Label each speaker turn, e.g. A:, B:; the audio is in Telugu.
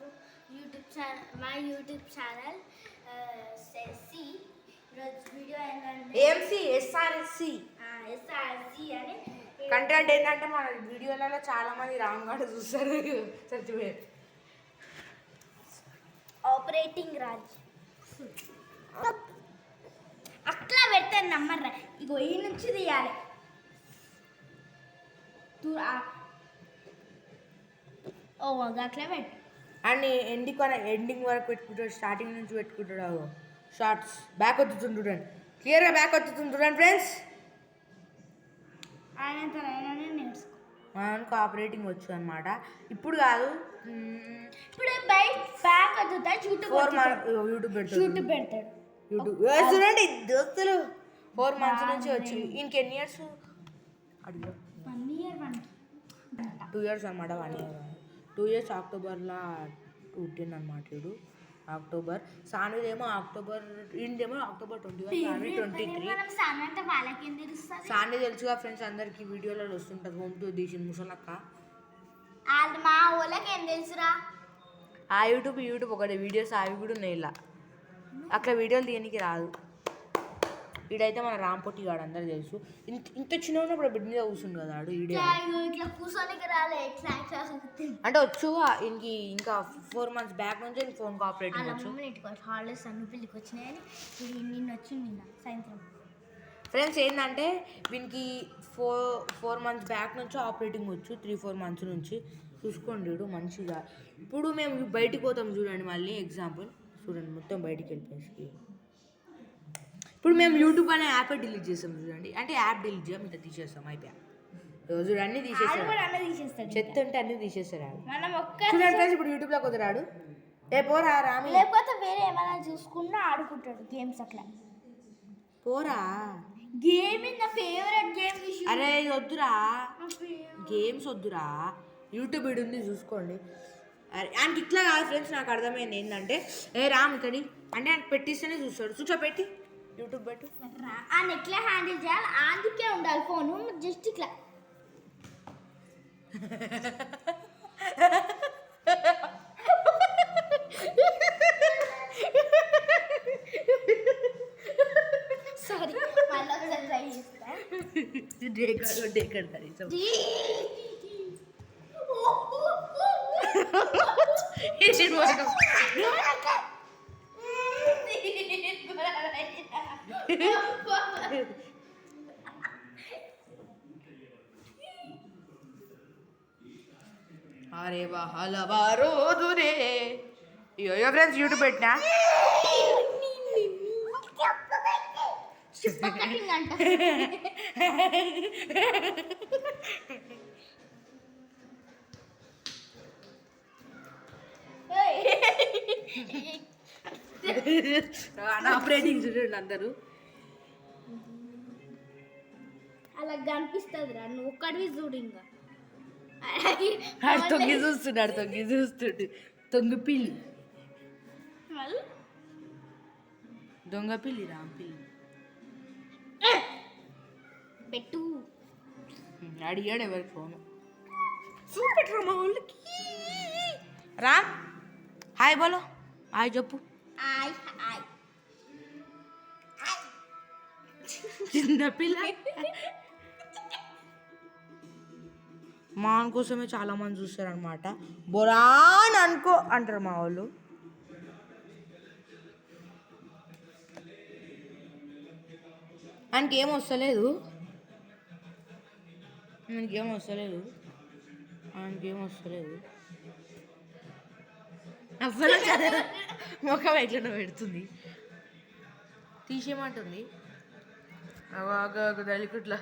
A: To YouTube channel, my YouTube channel సి. ఈరోజు వీడియో ఏంటంటే
B: ఏఎంసి ఎస్ఆర్ఎస్సి
A: అని
B: కంటెంట్ ఏంటంటే మన వీడియోలలో చాలా మంది రాంగ్ గా చూస్తారు. సర్టిఫికేట్
A: ఆపరేటింగ్ రాజ్ అట్లా పెడితే నమ్మర్రా. ఇగో ఈ నుంచి తీయాలి. ఓ అట్లా పెట్టు.
B: అండ్ ఎండింగ్ వరకు పెట్టుకుంటాడు, స్టార్టింగ్ నుంచి పెట్టుకుంటాడు. షార్ట్స్ బ్యాక్ వస్తుంది చూడండి, క్లియర్గా బ్యాక్ వస్తుంది చూడండి ఫ్రెండ్స్.
A: ఆయననే నేర్చుకో.
B: మనకు ఆపరేటింగ్ వచ్చు అనమాట. ఇప్పుడు కాదు,
A: ఇప్పుడు బ్యాక్ వద్దుతా యూట్యూబ్ పెడతాడు.
B: యూట్యూబ్ చూడండి దోస్తులు 4 months నుంచి వచ్చి ఇంకెన్ని ఇయర్స్ అడిగా
A: 1 year
B: 2 years అనమాట. 1 year 2 years అక్టోబర్లో 18 అనమాట. వీడు అక్టోబర్, సానిదేమో అక్టోబర్, ఇందేమో October 21, 23. సాని తెలుసుగా ఫ్రెండ్స్ అందరికి, వీడియోలలో వస్తుంటుంది. హోమ్ టూర్ తీసింది ముసలక్క.
A: మా వాళ్ళకి ఏం తెలుసురా.
B: ఆ యూట్యూబ్ ఒకటి వీడియోస్ అవి కూడా ఉన్నాయి. ఇలా అట్లా వీడియోలు తీయడానికి రాదు. వీడైతే మన రాంపొట్టి గాడు అందరు తెలుసు. ఇంత చిన్న ఉన్నప్పుడు బిడ్డ మీద కూర్చుండు కదా ఆడు. అంటే వచ్చు ఇంకా 4 months బ్యాక్ నుంచి ఫోన్ ఆపరేటింగ్ వచ్చు.
A: హాలిడేస్ అన్ని పిల్లికి వచ్చినాయని నిన్న వచ్చింది సాయంత్రం.
B: ఫ్రెండ్స్ ఏంటంటే వీనికి 4 months బ్యాక్ నుంచి ఆపరేటింగ్ వచ్చు. 3-4 months నుంచి చూసుకోండి. వీడు మంచిగా. ఇప్పుడు మేము బయటికి పోతాం చూడండి. మళ్ళీ ఎగ్జాంపుల్ చూడండి, మొత్తం బయటికి వెళ్ళిపోయి ఇప్పుడు మేము యూట్యూబ్ అనే యాప్ డిలీట్ చేస్తాం చూడండి. అంటే యాప్ డిలీట్ చేయం, ఇంత తీసేస్తాం. అయిపోయా రోజు అన్నీ తీసేస్తాడు. చెత్త అంటే అన్నీ తీసేస్తారు. చూడండి ఫ్రెండ్స్, ఇప్పుడు యూట్యూబ్లో కుదరాడు. పోరా రామి,
A: లేకపోతే వేరే ఏమైనా చూసుకున్నా ఆడుకుంటాడు గేమ్స్. అట్లా
B: పోరా
A: గేమ్ నా ఫేవరెట్ గేమ్.
B: అరే వద్దురా, గేమ్స్ వద్దురా, యూట్యూబ్ వీడు ఉంది చూసుకోండి. ఆయనకి ఇట్లా కాదు ఫ్రెండ్స్. నాకు అర్థమైంది ఏంటంటే, రామ్ ఇక్కడి అంటే ఆయన పెట్టిస్తేనే చూస్తాడు. పెట్టి యూట్యూబ్ పెట్టు.
A: ఆయన ఎట్లా హ్యాండిల్ చేయాలి, అందుకే ఉండాలి ఫోను. జస్ట్ ఇట్లా సారీ, మళ్ళీ ట్రై చేస్తా.
B: అరే హలవారు ఫ్రెండ్స్ యూట్యూబ్ పెట్టినా ఆపరేటింగ్ చూడండి అందరూ.
A: అలా కనిపిస్తుంది రా, నువ్వు ఒక్కడివి చూడు. ఇంకా
B: తొంగి చూస్తున్నాడు. తొంగి పిల్లి, దొంగ పిల్లి, రాంపిల్లి
A: పెట్టు.
B: అడిగాడు ఎవరి ఫోను. చూపెట్టరా మా వాళ్ళకి. రామ్ హాయ్ బోలో, హాయ్ చెప్పు. చిన్న పిల్ల. మా కోసమే చాలా మంది చూస్తారు అనమాట. బొరాన్ అనుకో అంటారు మా వాళ్ళు. ఆయనకేం వస్తలేదు. అసలు ముఖం ఎట్లా పెడుతుంది, తీసేయమంటుంది. తల్లికుట్లా